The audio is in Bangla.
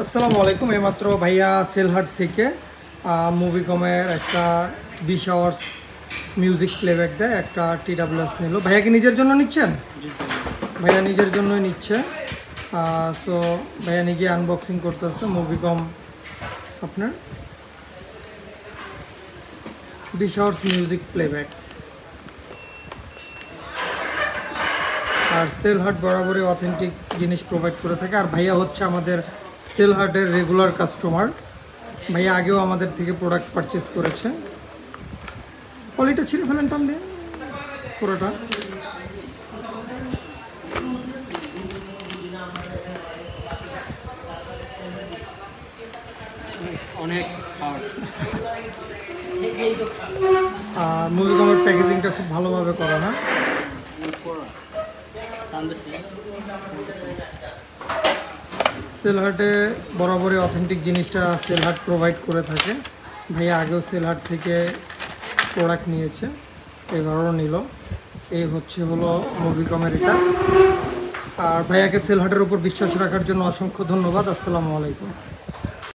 আসসালামু আলাইকুম। এইমাত্র ভাইয়া সেলহাট থেকে মুভিকমের একটা 20 আওয়ার্স মিউজিক প্লেব্যাক দেয়, একটা TWS নিল। ভাইয়া কি নিজের জন্য নিচ্ছেন? ভাইয়া নিজের জন্যই নিচ্ছে। সো ভাইয়া নিজে আনবক্সিং করতেছে মুভিকম আপনার 20 আওয়ার্স মিউজিক প্লেব্যাক। আর সেলহাট বরাবরই অথেন্টিক জিনিস প্রোভাইড করে থাকে। আর ভাইয়া হচ্ছে আমাদের সেলহাটের রেগুলার কাস্টমার। ভাইয়া আগেও আমাদের থেকে প্রোডাক্ট পারচেস করেছে। পলিটা ছিঁড়ে ফেলেন, টান দিয়ে পুরোটা। অনেক মুভিকমের প্যাকেজিংটা খুব ভালোভাবে করা না। সেলহাটে বরাবরই অথেন্টিক জিনিসটা সেলহাট প্রোভাইড করে থাকে। ভাইয়া আগেও সেলহাট থেকে প্রোডাক্ট নিয়েছে, এবারও নিল। এই হলো মুভিকমের এটা। আর ভাইয়াকে সেলহাটের উপর বিশ্বাস রাখার জন্য অসংখ্য ধন্যবাদ। আসসালামু আলাইকুম।